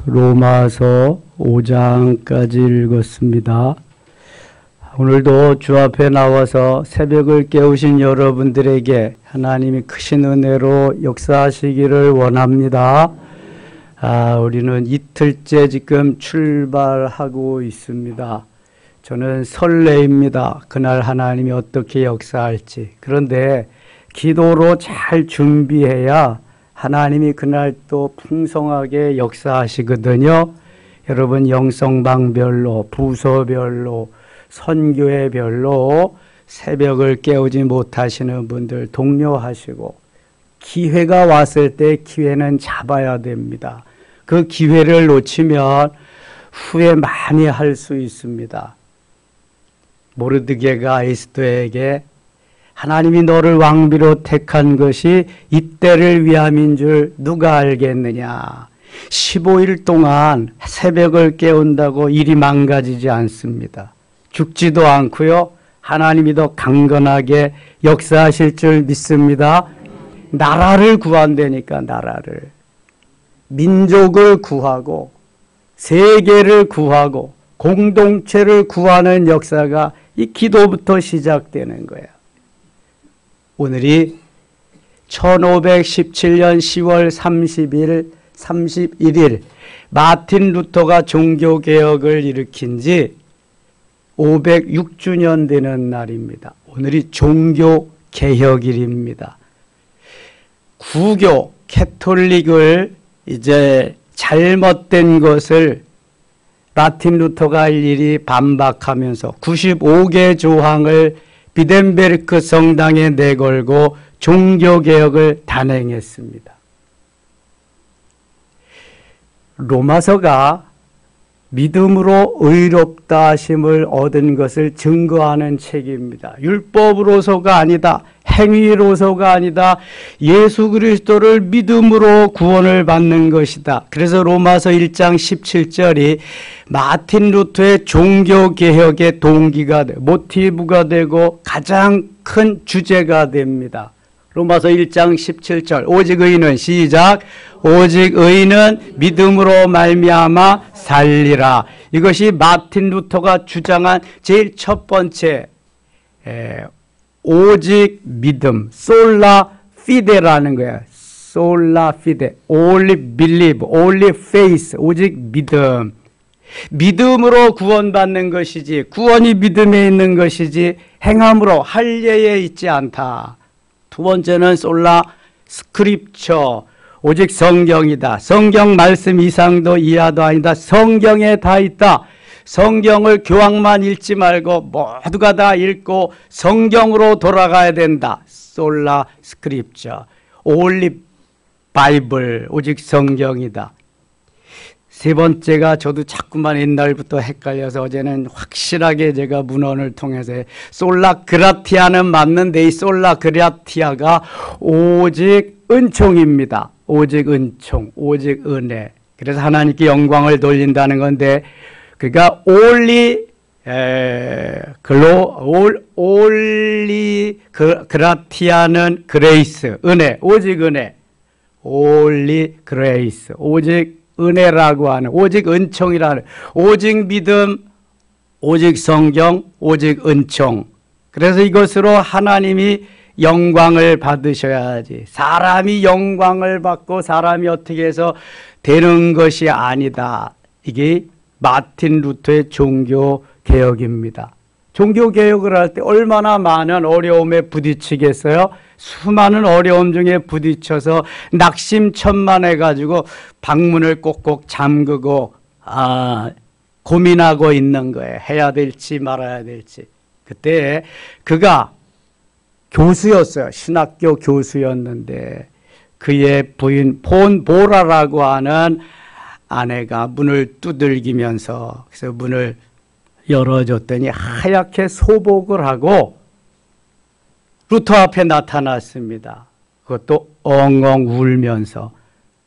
로마서 5장까지 읽었습니다. 오늘도 주 앞에 나와서 새벽을 깨우신 여러분들에게 하나님이 크신 은혜로 역사하시기를 원합니다. 우리는 이틀째 지금 출발하고 있습니다. 저는 설레입니다. 그날 하나님이 어떻게 역사할지. 그런데 기도로 잘 준비해야 하나님이 그날 또 풍성하게 역사하시거든요. 여러분 영성방별로, 부서별로, 선교회별로 새벽을 깨우지 못하시는 분들 독려하시고, 기회가 왔을 때 기회는 잡아야 됩니다. 그 기회를 놓치면 후회 많이 할 수 있습니다. 모르드게가 에스더에게 하나님이 너를 왕비로 택한 것이 이때를 위함인 줄 누가 알겠느냐. 15일 동안 새벽을 깨운다고 일이 망가지지 않습니다. 죽지도 않고요. 하나님이 더 강건하게 역사하실 줄 믿습니다. 나라를 구한다니까, 나라를. 민족을 구하고 세계를 구하고 공동체를 구하는 역사가 이 기도부터 시작되는 거예요. 오늘이 1517년 10월 31일 마틴 루터가 종교개혁을 일으킨 지 506주년 되는 날입니다. 오늘이 종교개혁일입니다. 구교, 캐톨릭을 이제 잘못된 것을 마틴 루터가 일일이 반박하면서 95개 조항을 비덴베르크 성당에 내걸고 종교개혁을 단행했습니다. 로마서가 믿음으로 의롭다 하심을 얻은 것을 증거하는 책입니다. 율법으로서가 아니다. 행위로서가 아니다. 예수 그리스도를 믿음으로 구원을 받는 것이다. 그래서 로마서 1장 17절이 마틴 루터의 종교개혁의 동기가 되고 모티브가 되고 가장 큰 주제가 됩니다. 로마서 1장 17절 오직 의인은 시작 오직 의인은 믿음으로 말미암아 살리라. 이것이 마틴 루터가 주장한 제일 첫 번째 오직 믿음, 솔라 피데라는 거예요. 솔라 피데, only believe, only faith, 오직 믿음. 믿음으로 구원받는 것이지, 구원이 믿음에 있는 것이지 행함으로 할례에 있지 않다. 두 번째는 솔라 스크립처, 오직 성경이다. 성경 말씀 이상도 이하도 아니다. 성경에 다 있다. 성경을 교황만 읽지 말고 모두가 다 읽고 성경으로 돌아가야 된다. 솔라 스크립처, 올리 바이블, 오직 성경이다. 세 번째가 저도 자꾸만 옛날부터 헷갈려서 어제는 확실하게 제가 문헌을 통해서 솔라 그라티아는 맞는데 이 솔라 그라티아가 오직 은총입니다. 오직 은총, 오직 은혜. 그래서 하나님께 영광을 돌린다는 건데, 그러니까 올리 그라티아는 그레이스, 은혜, 오직 은혜. 올리 그레이스, 오직 은혜라고 하는, 오직 은총이라는, 오직 믿음, 오직 성경, 오직 은총. 그래서 이것으로 하나님이 영광을 받으셔야지. 사람이 영광을 받고 사람이 어떻게 해서 되는 것이 아니다. 이게 마틴 루터의 종교개혁입니다. 종교개혁을 할 때 얼마나 많은 어려움에 부딪히겠어요? 수많은 어려움 중에 부딪혀서 낙심천만해가지고 방문을 꼭꼭 잠그고 고민하고 있는 거예요. 해야 될지 말아야 될지. 그때 그가 교수였어요. 신학교 교수였는데 그의 부인 폰 보라라고 하는 아내가 문을 두들기면서, 그래서 문을 열어줬더니 하얗게 소복을 하고 루터 앞에 나타났습니다. 그것도 엉엉 울면서.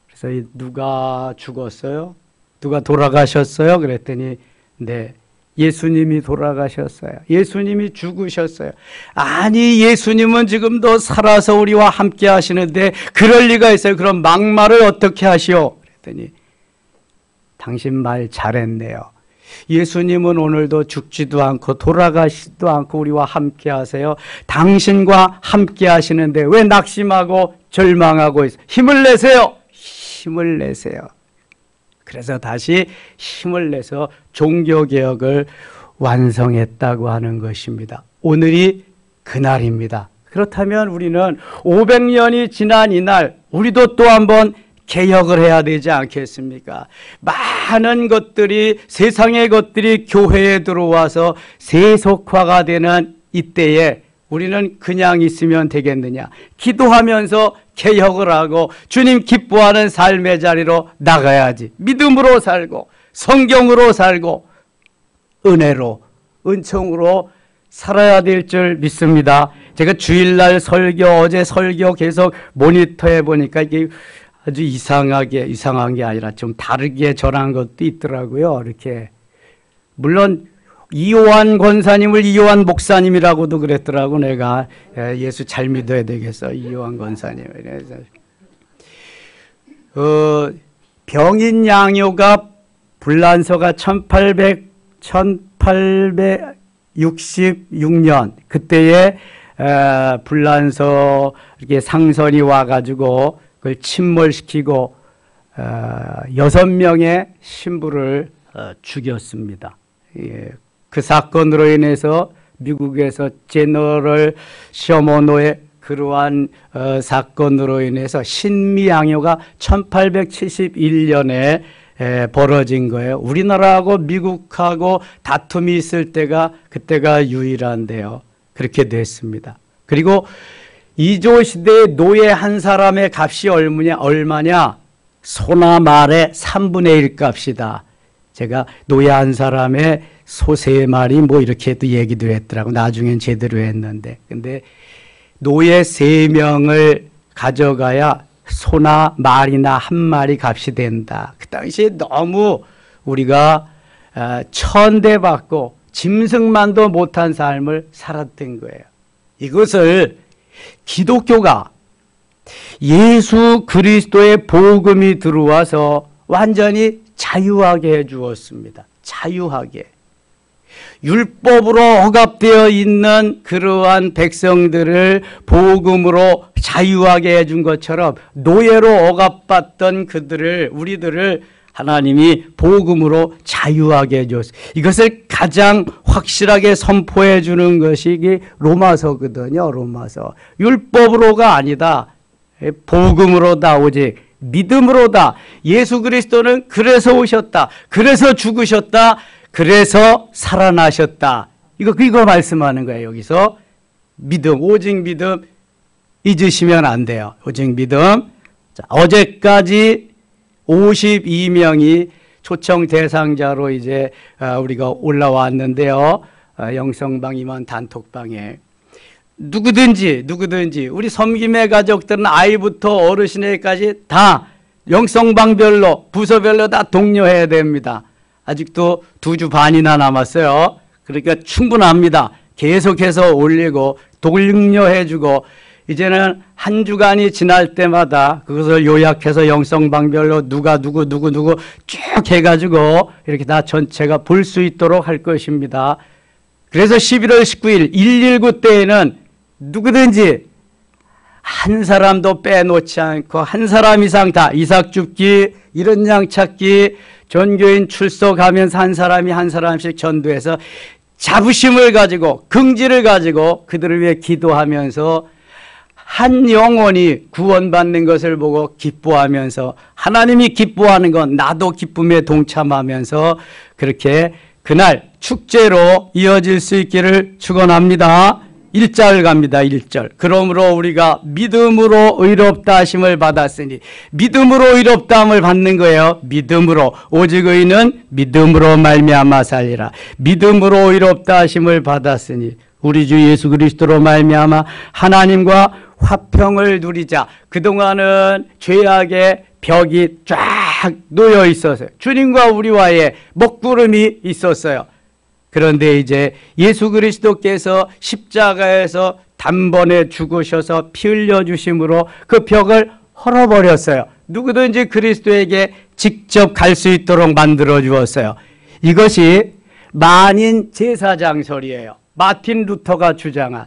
그래서 누가 죽었어요? 누가 돌아가셨어요? 그랬더니 네, 예수님이 돌아가셨어요. 예수님이 죽으셨어요. 아니, 예수님은 지금도 살아서 우리와 함께 하시는데 그럴 리가 있어요. 그럼 막말을 어떻게 하시오? 그랬더니 당신 말 잘했네요. 예수님은 오늘도 죽지도 않고 돌아가시지도 않고 우리와 함께 하세요. 당신과 함께 하시는데 왜 낙심하고 절망하고 있어요? 힘을 내세요. 힘을 내세요. 그래서 다시 힘을 내서 종교개혁을 완성했다고 하는 것입니다. 오늘이 그날입니다. 그렇다면 우리는 500년이 지난 이날 우리도 또 한번 개혁을 해야 되지 않겠습니까? 많은 것들이, 세상의 것들이 교회에 들어와서 세속화가 되는 이때에 우리는 그냥 있으면 되겠느냐? 기도하면서 개혁을 하고 주님 기뻐하는 삶의 자리로 나가야지. 믿음으로 살고 성경으로 살고 은혜로, 은총으로 살아야 될 줄 믿습니다. 제가 주일날 설교, 어제 설교 계속 모니터해 보니까 이게 아주 이상한 게 아니라 좀 다르게 전한 것도 있더라고요. 이렇게. 물론 이요한 권사님을 이요한 목사님이라고도 그랬더라고. 내가 예수 잘 믿어야 되겠어. 이요한 권사님. 병인 양요가 불란서가 1866년 그때에 불란서 이렇게 상선이 와가지고 그걸 침몰시키고 6명의 신부를 죽였습니다. 예. 그 사건으로 인해서 미국에서 제너럴 셔머노의 그러한 사건으로 인해서 신미양요가 1871년에 벌어진 거예요. 우리나라하고 미국하고 다툼이 있을 때가 그때가 유일한데요. 그렇게 됐습니다. 그리고 이조 시대의 노예 한 사람의 값이 얼마냐? 소나 말의 3분의 1 값이다. 제가 노예 한 사람의 소 3마리 뭐 이렇게도 얘기도 했더라고. 나중엔 제대로 했는데. 근데 노예 3명을 가져가야 소나 말이나 1마리 값이 된다. 그 당시에 너무 우리가 천대받고 짐승만도 못한 삶을 살았던 거예요. 이것을 기독교가 예수 그리스도의 복음이 들어와서 완전히 자유하게 해주었습니다. 자유하게. 율법으로 억압되어 있는 그러한 백성들을 복음으로 자유하게 해준 것처럼 노예로 억압받던 우리들을 하나님이 복음으로 자유하게 해줬어요. 이것을 가장 확실하게 선포해 주는 것이 로마서거든요. 로마서. 율법으로가 아니다. 복음으로다. 오직 믿음으로다. 예수 그리스도는 그래서 오셨다. 그래서 죽으셨다. 그래서 살아나셨다. 이거 말씀하는 거예요. 여기서 믿음, 오직 믿음 잊으시면 안 돼요. 오직 믿음. 자, 어제까지 52명이 초청 대상자로 이제 우리가 올라왔는데요. 영성방 임원 단톡방에 누구든지 우리 섬김의 가족들은 아이부터 어르신에까지 다 영성방별로 부서별로 다 독려해야 됩니다. 아직도 2주 반이나 남았어요. 그러니까 충분합니다. 계속해서 올리고 독려해주고 이제는 한 주간이 지날 때마다 그것을 요약해서 영성방별로 누가 누구 쭉 해가지고 이렇게 다 전체가 볼 수 있도록 할 것입니다. 그래서 11월 19일 119 때에는 누구든지 한 사람도 빼놓지 않고 한 사람 이상 다 이삭 줍기, 이른 양 찾기, 전교인 출석하면서 한 사람이 한 사람씩 전도해서 자부심을 가지고 긍지를 가지고 그들을 위해 기도하면서 한 영혼이 구원받는 것을 보고 기뻐하면서 하나님이 기뻐하는 건 나도 기쁨에 동참하면서 그렇게 그날 축제로 이어질 수 있기를 축원합니다. 1절 갑니다. 1절. 그러므로 우리가 믿음으로 의롭다 하심을 받았으니 믿음으로 의롭다 함을 받는 거예요. 믿음으로. 오직 의는 믿음으로 말미암아 살리라. 믿음으로 의롭다 하심을 받았으니 우리 주 예수 그리스도로 말미암아 하나님과 화평을 누리자. 그동안은 죄악의 벽이 쫙 놓여 있었어요. 주님과 우리와의 먹구름이 있었어요. 그런데 이제 예수 그리스도께서 십자가에서 단번에 죽으셔서 피 흘려 주심으로 그 벽을 헐어버렸어요. 누구든지 그리스도에게 직접 갈 수 있도록 만들어 주었어요. 이것이 만인 제사장설이에요. 마틴 루터가 주장한.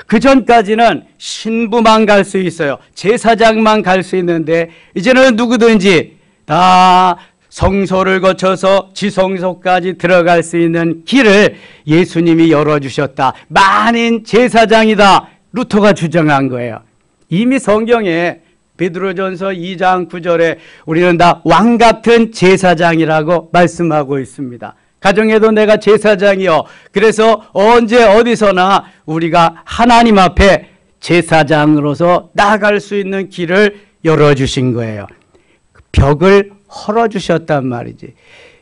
그 전까지는 신부만 갈 수 있어요. 제사장만 갈 수 있는데 이제는 누구든지 다 성소를 거쳐서 지성소까지 들어갈 수 있는 길을 예수님이 열어주셨다. 만인 제사장이다. 루터가 주장한 거예요. 이미 성경에 베드로전서 2장 9절에 우리는 다 왕같은 제사장이라고 말씀하고 있습니다. 가정에도 내가 제사장이요. 그래서 언제 어디서나 우리가 하나님 앞에 제사장으로서 나아갈 수 있는 길을 열어주신 거예요. 벽을 헐어주셨단 말이지.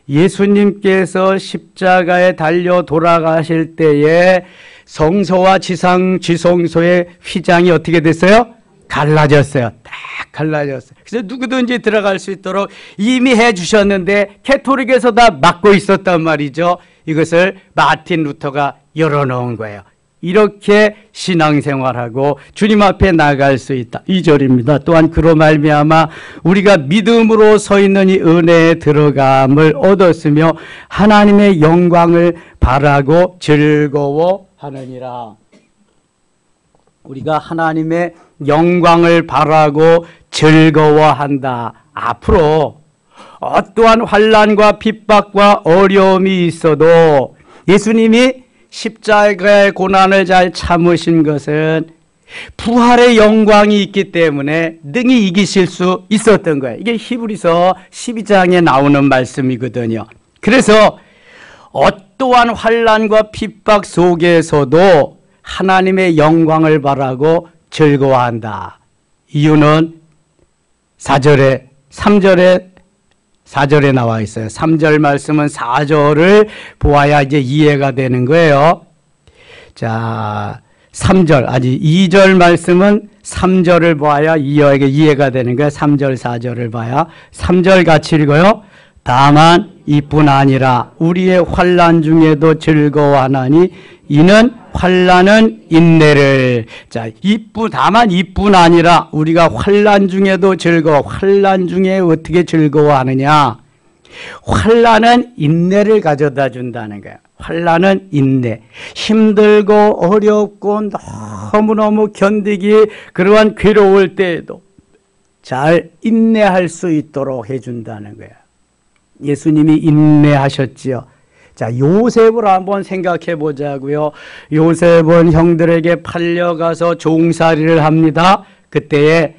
예수님께서 십자가에 달려 돌아가실 때에 성소와 지성소의 휘장이 어떻게 됐어요? 갈라졌어요. 딱 갈라졌어요. 그래서 누구든지 들어갈 수 있도록 이미 해주셨는데 캐토릭에서 다 막고 있었단 말이죠. 이것을 마틴 루터가 열어놓은 거예요. 이렇게 신앙생활하고 주님 앞에 나갈 수 있다. 2절입니다. 또한 그로 말미암아 우리가 믿음으로 서 있는 이 은혜에 들어감을 얻었으며 하나님의 영광을 바라고 즐거워하느니라. 우리가 하나님의 영광을 바라고 즐거워한다. 앞으로 어떠한 환난과 핍박과 어려움이 있어도 예수님이 십자가의 고난을 잘 참으신 것은 부활의 영광이 있기 때문에 능히 이기실 수 있었던 거예요. 이게 히브리서 12장에 나오는 말씀이거든요. 그래서 어떠한 환난과 핍박 속에서도 하나님의 영광을 바라고 즐거워한다. 이유는 3절에 나와 있어요. 3절 말씀은 4절을 보아야 이제 이해가 되는 거예요. 자, 3절, 아직 2절 말씀은 3절을 보아야 이해가 되는 거예요. 3절, 4절을 봐야. 3절 같이 읽어요. 다만 이뿐 아니라 우리의 환난 중에도 즐거워하나니 이는 환난은 인내를. 자, 다만 이뿐 아니라 우리가 환난 중에도 환난 중에 어떻게 즐거워하느냐? 환난은 인내를 가져다 준다는 거예요. 환난은 인내. 힘들고 어렵고 너무너무 견디기 그러한 괴로울 때에도 잘 인내할 수 있도록 해준다는 거예요. 예수님이 인내하셨지요. 자, 요셉을 한번 생각해 보자고요. 요셉은 형들에게 팔려가서 종살이를 합니다. 그때에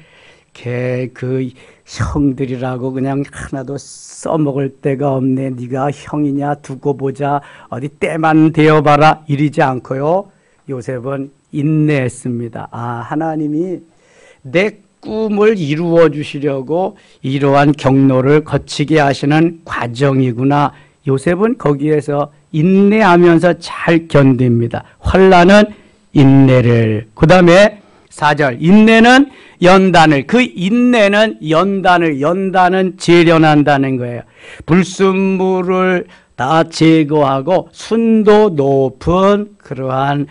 그 형들이라고 그냥 하나도 써먹을 데가 없네. 네가 형이냐 두고 보자. 어디 때만 대어봐라. 이러지 않고요. 요셉은 인내했습니다. 아, 하나님이 내 꿈을 이루어 주시려고 이러한 경로를 거치게 하시는 과정이구나. 요셉은 거기에서 인내하면서 잘 견딥니다. 환난은 인내를. 그 다음에 4절. 인내는 연단을. 그 인내는 연단은 재련한다는 거예요. 불순물을 다 제거하고 순도 높은 그러한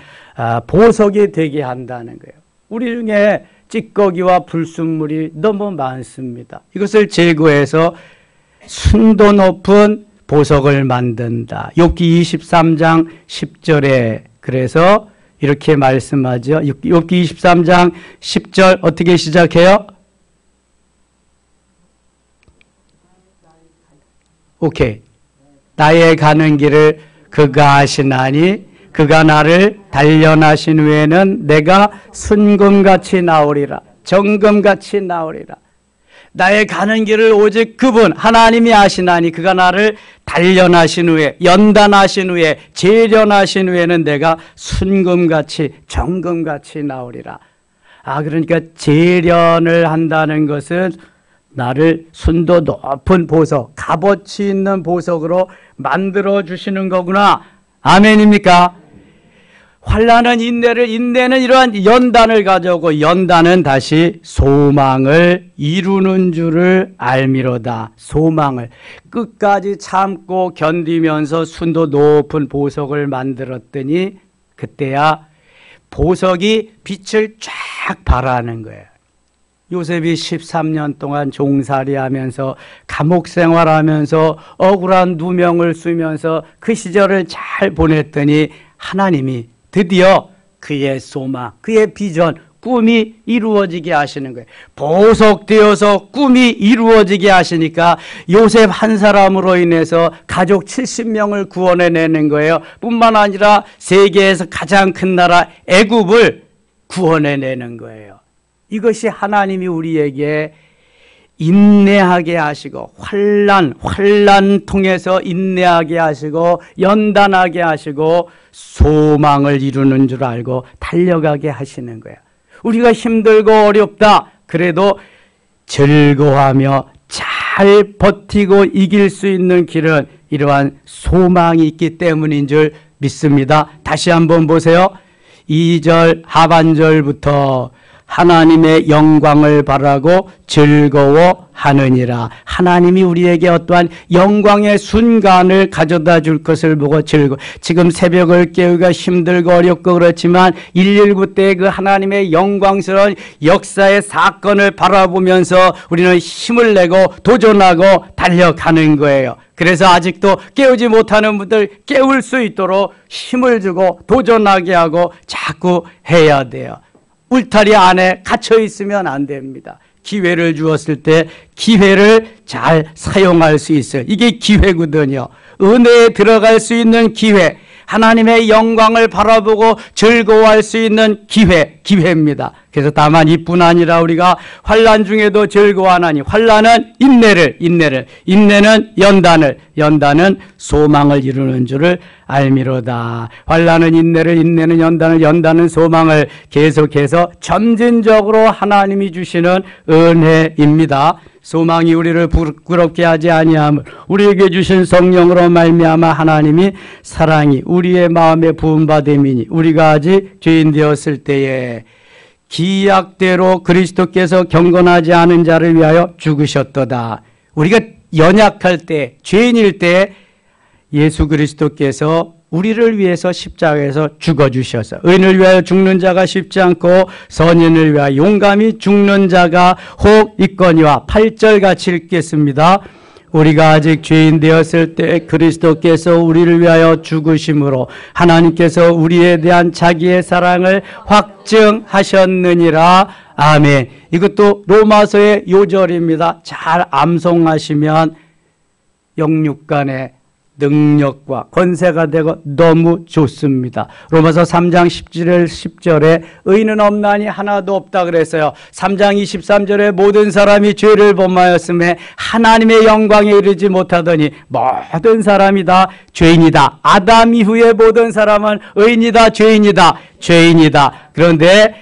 보석이 되게 한다는 거예요. 우리 중에 찌꺼기와 불순물이 너무 많습니다. 이것을 제거해서 순도 높은 보석을 만든다. 욥기 23장 10절에 그래서 이렇게 말씀하죠. 욥기 23장 10절 어떻게 시작해요? 오케이. 나의 가는 길을 그가 아시나니 그가 나를 단련하신 후에는 내가 순금같이 나오리라. 정금같이 나오리라. 나의 가는 길을 오직 그분 하나님이 아시나니 그가 나를 단련하신 후에 연단하신 후에 재련하신 후에는 내가 순금같이 정금같이 나오리라. 아, 그러니까 재련을 한다는 것은 나를 순도 높은 보석, 값어치 있는 보석으로 만들어 주시는 거구나. 아멘입니까? 환난은 인내는 이러한 연단을 가져오고 연단은 다시 소망을 이루는 줄을 알미로다. 소망을 끝까지 참고 견디면서 순도 높은 보석을 만들었더니 그때야 보석이 빛을 쫙 발하는 거예요. 요셉이 13년 동안 종살이하면서 감옥 생활하면서 억울한 누명을 쓰면서 그 시절을 잘 보냈더니 하나님이 드디어 그의 소망, 그의 비전, 꿈이 이루어지게 하시는 거예요. 보석되어서 꿈이 이루어지게 하시니까 요셉 한 사람으로 인해서 가족 70명을 구원해내는 거예요. 뿐만 아니라 세계에서 가장 큰 나라 애굽을 구원해내는 거예요. 이것이 하나님이 우리에게 인내하게 하시고 환난 통해서 인내하게 하시고 연단하게 하시고 소망을 이루는 줄 알고 달려가게 하시는 거예요. 우리가 힘들고 어렵다 그래도 즐거워하며 잘 버티고 이길 수 있는 길은 이러한 소망이 있기 때문인 줄 믿습니다. 다시 한번 보세요. 2절 하반절부터 하나님의 영광을 바라고 즐거워하느니라. 하나님이 우리에게 어떠한 영광의 순간을 가져다 줄 것을 보고 지금 새벽을 깨우기가 힘들고 어렵고 그렇지만 119 때 그 하나님의 영광스러운 역사의 사건을 바라보면서 우리는 힘을 내고 도전하고 달려가는 거예요. 그래서 아직도 깨우지 못하는 분들 깨울 수 있도록 힘을 주고 도전하게 하고 자꾸 해야 돼요. 울타리 안에 갇혀 있으면 안 됩니다. 기회를 주었을 때 기회를 잘 사용할 수 있어요. 이게 기회거든요. 은혜에 들어갈 수 있는 기회, 하나님의 영광을 바라보고 즐거워할 수 있는 기회입니다. 그래서 다만 이뿐 아니라 우리가 환난 중에도 즐거워하나니 환난은 인내는 연단은 소망을 이루는 줄을 알미로다. 환난은 인내는 연단은 소망을 계속해서 점진적으로 하나님이 주시는 은혜입니다. 소망이 우리를 부끄럽게 하지 아니함을 우리에게 주신 성령으로 말미암아 하나님이 사랑이 우리의 마음에 부음받음이니 우리가 아직 죄인 되었을 때에 기약대로 그리스도께서 경건하지 않은 자를 위하여 죽으셨도다. 우리가 연약할 때, 죄인일 때 예수 그리스도께서 우리를 위해서 십자가에서 죽어주셔서 의인을 위하여 죽는 자가 쉽지 않고 선인을 위하여 용감히 죽는 자가 혹 있거니와 8절 같이 읽겠습니다. 우리가 아직 죄인 되었을 때 그리스도께서 우리를 위하여 죽으심으로 하나님께서 우리에 대한 자기의 사랑을 확증하셨느니라. 아멘. 이것도 로마서의 요절입니다. 잘 암송하시면 영육간의 능력과 권세가 되고 너무 좋습니다. 로마서 3장 10절에 의인은 없나니 하나도 없다 그랬어요. 3장 23절에 모든 사람이 죄를 범하였음에 하나님의 영광에 이르지 못하더니 모든 사람이 다 죄인이다. 아담 이후에 모든 사람은 의인이다, 죄인이다. 그런데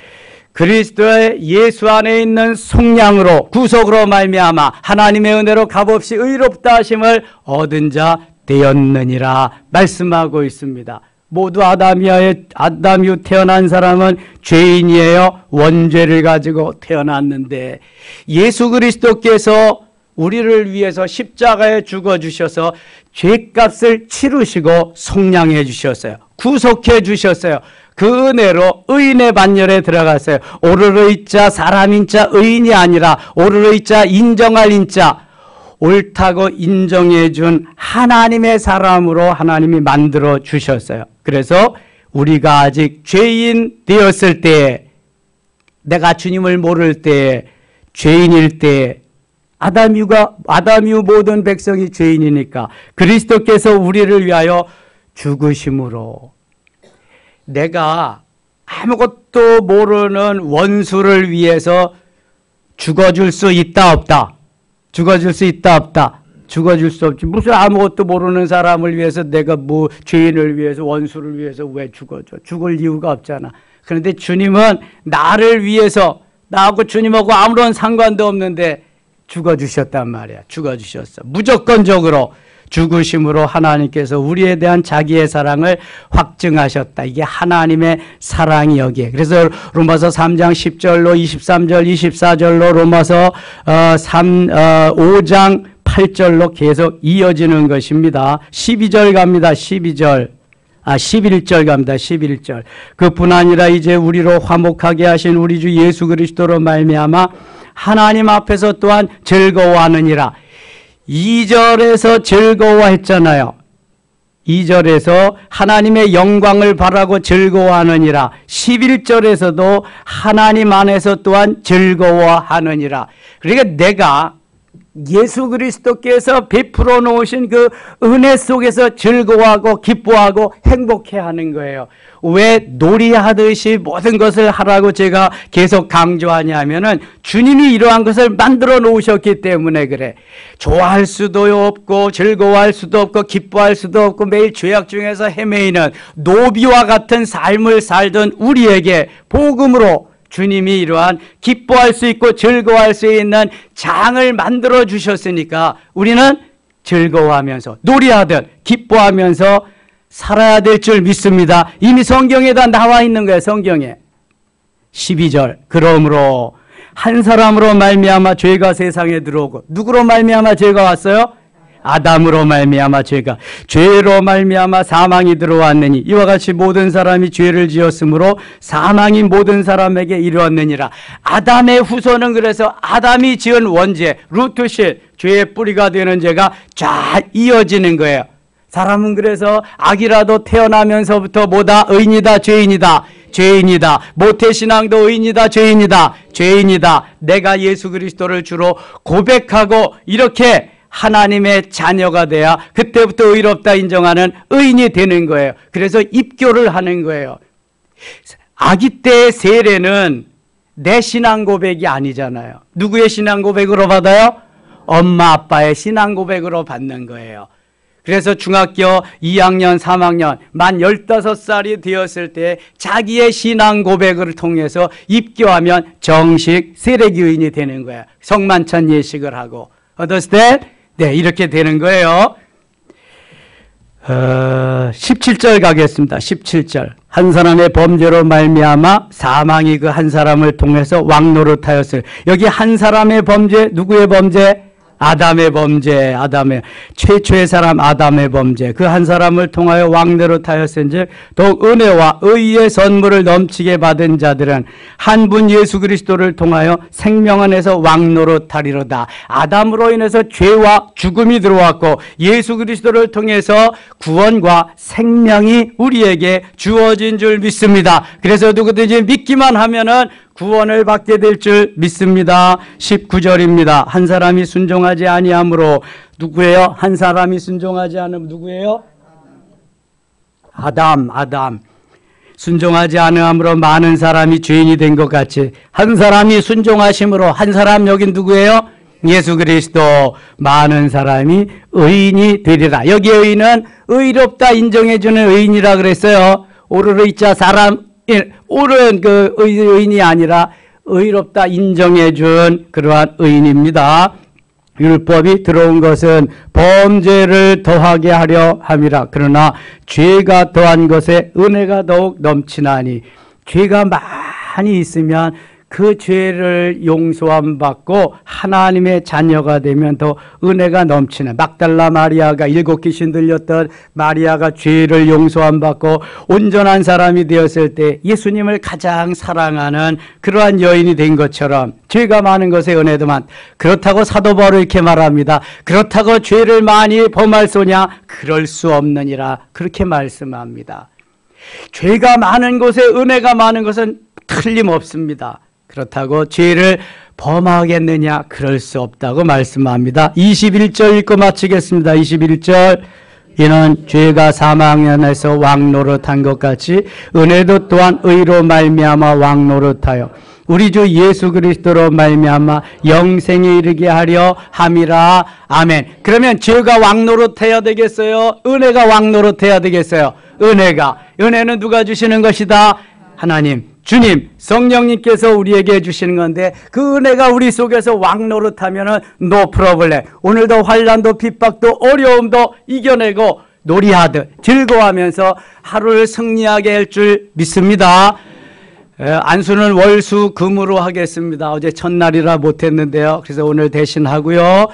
그리스도의 예수 안에 있는 속량으로 구속으로 말미암아 하나님의 은혜로 값없이 의롭다 하심을 얻은 자 되었느니라 말씀하고 있습니다. 모두 아담 이후 태어난 사람은 죄인이에요. 원죄를 가지고 태어났는데 예수 그리스도께서 우리를 위해서 십자가에 죽어주셔서 죄값을 치르시고 속량해 주셨어요. 구속해 주셨어요. 그 은혜로 의인의 반열에 들어갔어요. 오르르이 자 사람인 자 의인이 아니라 오르르이 자 인정할 인자 옳다고 인정해 준 하나님의 사람으로 하나님이 만들어 주셨어요. 그래서 우리가 아직 죄인 되었을 때 내가 주님을 모를 때 죄인일 때 아담 이후 모든 백성이 죄인이니까 그리스도께서 우리를 위하여 죽으심으로 내가 아무것도 모르는 원수를 위해서 죽어줄 수 있다 없다? 죽어줄 수 있다 없다? 죽어줄 수 없지. 무슨 아무것도 모르는 사람을 위해서 내가 뭐 죄인을 위해서 원수를 위해서 왜 죽어줘? 죽을 이유가 없잖아. 그런데 주님은 나를 위해서 나하고 주님하고 아무런 상관도 없는데 죽어주셨단 말이야. 죽어주셨어. 무조건적으로 죽으심으로 하나님께서 우리에 대한 자기의 사랑을 확증하셨다. 이게 하나님의 사랑이 여기에. 그래서 로마서 3장 10절로 23절 24절로 로마서 5장 8절로 계속 이어지는 것입니다. 12절 갑니다. 11절 갑니다. 11절. 그뿐 아니라 이제 우리로 화목하게 하신 우리 주 예수 그리스도로 말미암아 하나님 앞에서 또한 즐거워하느니라. 2절에서 즐거워했잖아요. 2절에서 하나님의 영광을 바라고 즐거워하느니라. 11절에서도 하나님 안에서 또한 즐거워하느니라. 그러니까 내가 예수 그리스도께서 베풀어 놓으신 그 은혜 속에서 즐거워하고 기뻐하고 행복해하는 거예요. 왜 놀이하듯이 모든 것을 하라고 제가 계속 강조하냐면은 주님이 이러한 것을 만들어 놓으셨기 때문에 그래. 좋아할 수도 없고 즐거워할 수도 없고 기뻐할 수도 없고 매일 죄악 중에서 헤매이는 노비와 같은 삶을 살던 우리에게 복음으로 주님이 이러한 기뻐할 수 있고 즐거워할 수 있는 장을 만들어 주셨으니까 우리는 즐거워하면서 놀이하듯 기뻐하면서 살아야 될 줄 믿습니다. 이미 성경에다 나와 있는 거예요. 성경에 12절 그러므로 한 사람으로 말미암아 죄가 세상에 들어오고 누구로 말미암아 죄가 왔어요? 아담으로 말미암아 죄로 말미암아 사망이 들어왔느니 이와 같이 모든 사람이 죄를 지었으므로 사망이 모든 사람에게 이르렀느니라. 아담의 후손은 그래서 아담이 지은 원죄 루트실 죄의 뿌리가 되는 죄가 쫙 이어지는 거예요. 사람은 그래서 악이라도 태어나면서부터 뭐다? 의인이다 죄인이다. 죄인이다. 모태신앙도 의인이다 죄인이다. 내가 예수 그리스도를 주로 고백하고 이렇게 하나님의 자녀가 돼야 그때부터 의롭다 인정하는 의인이 되는 거예요. 그래서 입교를 하는 거예요. 아기 때의 세례는 내 신앙 고백이 아니잖아요. 누구의 신앙 고백으로 받아요? 엄마 아빠의 신앙 고백으로 받는 거예요. 그래서 중학교 2학년 3학년 만 15살이 되었을 때 자기의 신앙 고백을 통해서 입교하면 정식 세례교인이 되는 거예요. 성만찬 예식을 하고. Understand? 네, 이렇게 되는 거예요. 17절 가겠습니다. 17절. 한 사람의 범죄로 말미암아 사망이 그 한 사람을 통해서 왕노릇하였을. 여기 한 사람의 범죄, 누구의 범죄? 아담의 범죄, 최초의 사람 아담의 범죄. 그 한 사람을 통하여 왕노릇하였은즉 더욱 은혜와 의의 선물을 넘치게 받은 자들은 한 분 예수 그리스도를 통하여 생명 안에서 왕노릇하리로다. 아담으로 인해서 죄와 죽음이 들어왔고 예수 그리스도를 통해서 구원과 생명이 우리에게 주어진 줄 믿습니다. 그래서 누구든지 믿기만 하면은 구원을 받게 될 줄 믿습니다. 19절입니다. 한 사람이 순종하지 아니함으로 누구예요? 한 사람이 순종하지 않으면 누구예요? 아담. 순종하지 않음으로 많은 사람이 죄인이 된 것 같이 한 사람이 순종하심으로 한 사람 여긴 누구예요? 예수 그리스도. 많은 사람이 의인이 되리라. 여기 의인은 의롭다 인정해주는 의인이라 그랬어요. 오르르 있자 사람 옳은 그 의인이 아니라 의롭다 인정해준 그러한 의인입니다. 율법이 들어온 것은 범죄를 더하게 하려 함이라. 그러나 죄가 더한 것에 은혜가 더욱 넘치나니. 죄가 많이 있으면 그 죄를 용서함 받고 하나님의 자녀가 되면 더 은혜가 넘치는. 막달라 마리아가 7 귀신 들렸던 마리아가 죄를 용서함 받고 온전한 사람이 되었을 때 예수님을 가장 사랑하는 그러한 여인이 된 것처럼 죄가 많은 것에 은혜도 많. 그렇다고 사도 바울은 이렇게 말합니다. 그렇다고 죄를 많이 범할소냐? 그럴 수 없느니라. 그렇게 말씀합니다. 죄가 많은 곳에 은혜가 많은 것은 틀림없습니다. 그렇다고 죄를 범하겠느냐? 그럴 수 없다고 말씀합니다. 21절 읽고 마치겠습니다. 21절. 이는 죄가 사망 안에서 왕노릇한 것 같이 은혜도 또한 의로 말미암아 왕노릇하여 우리 주 예수 그리스도로 말미암아 영생에 이르게 하려 함이라. 아멘. 그러면 죄가 왕노릇해야 되겠어요? 은혜가 왕노릇해야 되겠어요? 은혜는 누가 주시는 것이다? 하나님, 주님, 성령님께서 우리에게 주시는 건데 그 은혜가 우리 속에서 왕노릇하면은 no problem. 오늘도 환난도 핍박도 어려움도 이겨내고 놀이하듯 즐거워하면서 하루를 승리하게 할 줄 믿습니다. 안수는 월수 금으로 하겠습니다. 어제 첫날이라 못했는데요. 그래서 오늘 대신 하고요.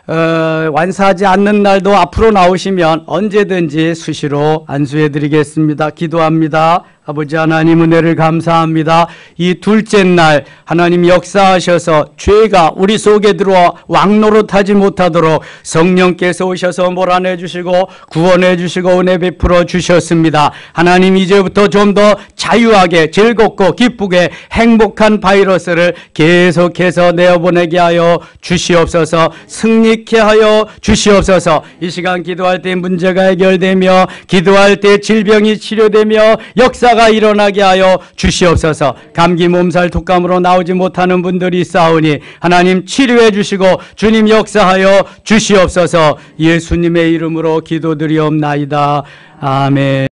완사하지 않는 날도 앞으로 나오시면 언제든지 수시로 안수해 드리겠습니다. 기도합니다. 아버지 하나님 은혜를 감사합니다. 이 둘째 날 하나님 역사하셔서 죄가 우리 속에 들어와 왕노릇하지 못하도록 성령께서 오셔서 몰아내 주시고 구원해 주시고 은혜 베풀어 주셨습니다. 하나님 이제부터 좀 더 자유하게 즐겁고 기쁘게 행복한 바이러스를 계속해서 내어보내게 하여 주시옵소서. 승리케 하여 주시옵소서. 이 시간 기도할 때 문제가 해결되며 기도할 때 질병이 치료되며 역사가 일어나게 하여 주시옵소서. 감기 몸살 독감으로 나오지 못하는 분들이 있사오니 하나님 치료해 주시고 주님 역사하여 주시옵소서. 예수님의 이름으로 기도드리옵나이다. 아멘.